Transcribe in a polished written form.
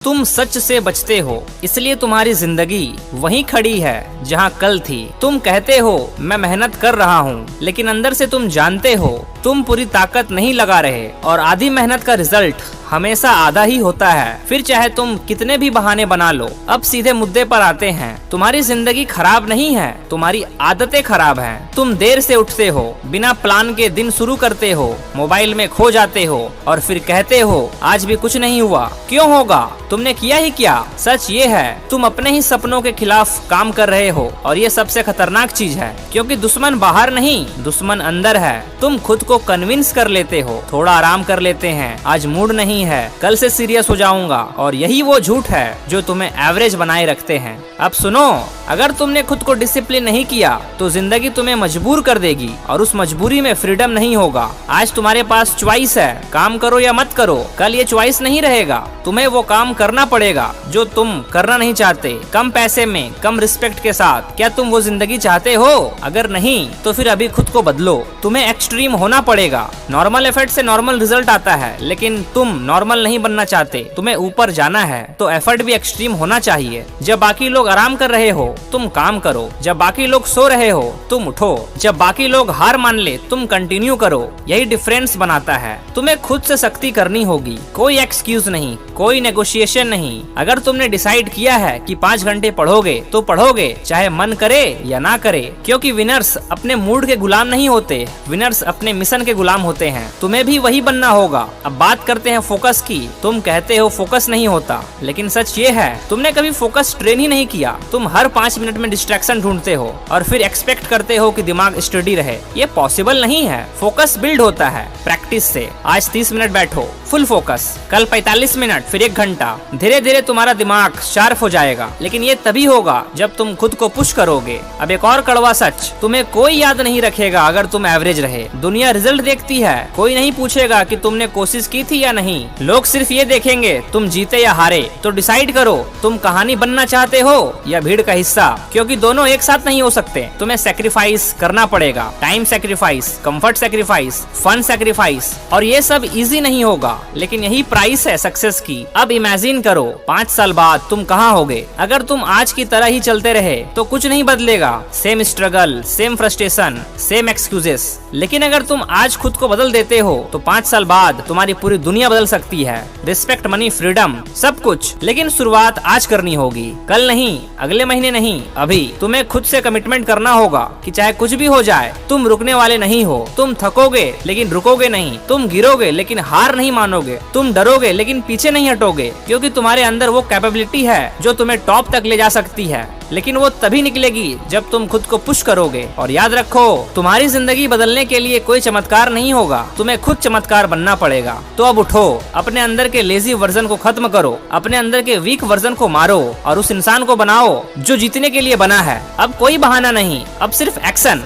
तुम सच से बचते हो, इसलिए तुम्हारी जिंदगी वहीं खड़ी है जहां कल थी। तुम कहते हो मैं मेहनत कर रहा हूं, लेकिन अंदर से तुम जानते हो तुम पूरी ताकत नहीं लगा रहे और आधी मेहनत का रिजल्ट हमेशा आधा ही होता है। फिर चाहे तुम कितने भी बहाने बना लो। अब सीधे मुद्दे पर आते हैं। तुम्हारी जिंदगी खराब नहीं है, तुम्हारी आदतें खराब हैं। तुम देर से उठते हो, बिना प्लान के दिन शुरू करते हो, मोबाइल में खो जाते हो और फिर कहते हो आज भी कुछ नहीं हुआ। क्यों होगा? तुमने किया ही क्या? सच ये है तुम अपने ही सपनों के खिलाफ काम कर रहे हो और ये सबसे खतरनाक चीज है, क्योंकि दुश्मन बाहर नहीं, दुश्मन अंदर है। तुम खुद को कन्विंस कर लेते हो, थोड़ा आराम कर लेते हैं, आज मूड नहीं है, कल से सीरियस हो जाऊंगा, और यही वो झूठ है जो तुम्हें एवरेज बनाए रखते हैं। अब सुनो, अगर तुमने खुद को डिसिप्लिन नहीं किया तो जिंदगी तुम्हें मजबूर कर देगी और उस मजबूरी में फ्रीडम नहीं होगा। आज तुम्हारे पास चॉइस है, काम करो या मत करो। कल ये चॉइस नहीं रहेगा, तुम्हें वो काम करना पड़ेगा जो तुम करना नहीं चाहते, कम पैसे में, कम रिस्पेक्ट के साथ। क्या तुम वो जिंदगी चाहते हो? अगर नहीं तो फिर अभी खुद को बदलो। तुम्हें एक्सट्रीम होना पड़ेगा। नॉर्मल एफर्ट से नॉर्मल रिजल्ट आता है, लेकिन तुम नॉर्मल नहीं बनना चाहते, तुम्हें ऊपर जाना है तो एफर्ट भी एक्सट्रीम होना चाहिए। जब बाकी लोग आराम कर रहे हो तुम काम करो, जब बाकी लोग सो रहे हो तुम उठो, जब बाकी लोग हार मान ले तुम कंटिन्यू करो। यही डिफरेंस बनाता है। तुम्हें खुद से सख्ती करनी होगी, कोई एक्सक्यूज नहीं, कोई नेगोशिएशन नहीं। अगर तुमने डिसाइड किया है कि 5 घंटे पढ़ोगे तो पढ़ोगे, चाहे मन करे या ना करे, क्योंकि विनर्स अपने मूड के गुलाम नहीं होते, विनर्स अपने मिशन के गुलाम होते हैं। तुम्हें भी वही बनना होगा। अब बात करते हैं फोकस की। तुम कहते हो फोकस नहीं होता, लेकिन सच ये है तुमने कभी फोकस ट्रेन ही नहीं किया। तुम हर 5 मिनट में डिस्ट्रैक्शन ढूंढते हो और फिर एक्सपेक्ट करते हो कि दिमाग स्टडी रहे। ये पॉसिबल नहीं है। फोकस बिल्ड होता है प्रैक्टिस से। आज 30 मिनट बैठो फुल फोकस, कल 45 मिनट, फिर 1 घंटा। धीरे धीरे तुम्हारा दिमाग शार्प हो जाएगा, लेकिन ये तभी होगा जब तुम खुद को पुश करोगे। अब एक और कड़वा सच, तुम्हें कोई याद नहीं रखेगा अगर तुम एवरेज रहे। दुनिया रिजल्ट देखती है, कोई नहीं पूछेगा कि तुमने कोशिश की थी या नहीं। लोग सिर्फ ये देखेंगे तुम जीते या हारे। तो डिसाइड करो, तुम कहानी बनना चाहते हो या भीड़ का हिस्सा, क्योंकि दोनों एक साथ नहीं हो सकते। तुम्हें सेक्रीफाइस करना पड़ेगा, time sacrifice, comfort sacrifice, fun sacrifice, और ये सब इजी नहीं होगा, लेकिन यही प्राइस है सक्सेस की। अब इमेजिन करो 5 साल बाद तुम कहाँ होगे। अगर तुम आज की तरह ही चलते रहे तो कुछ नहीं बदलेगा। Same struggle, same frustration, same excuses. लेकिन अगर तुम आज खुद को बदल देते हो तो 5 साल बाद तुम्हारी पूरी दुनिया बदल सकती है। रिस्पेक्ट, मनी, फ्रीडम, सब कुछ। लेकिन शुरुआत आज करनी होगी, कल नहीं, अगले महीने नहीं, अभी। तुम्हें खुद से कमिटमेंट करना होगा कि चाहे कुछ भी हो जाए तुम रुकने वाले नहीं हो। तुम थकोगे लेकिन रुकोगे नहीं, तुम गिरोगे लेकिन हार नहीं मानोगे, तुम डरोगे लेकिन पीछे नहीं हटोगे, क्योंकि तुम्हारे अंदर वो कैपेबिलिटी है जो तुम्हें टॉप तक ले जा सकती है। लेकिन वो तभी निकलेगी जब तुम खुद को पुश करोगे। और याद रखो, तुम्हारी जिंदगी बदलने के लिए कोई चमत्कार नहीं होगा, तुम्हें खुद चमत्कार बनना पड़ेगा। तो अब उठो, अपने अंदर के लेजी वर्जन को खत्म करो, अपने अंदर के वीक वर्जन को मारो और उस इंसान को बनाओ जो जीतने के लिए बना है। अब कोई बहाना नहीं, अब सिर्फ एक्शन।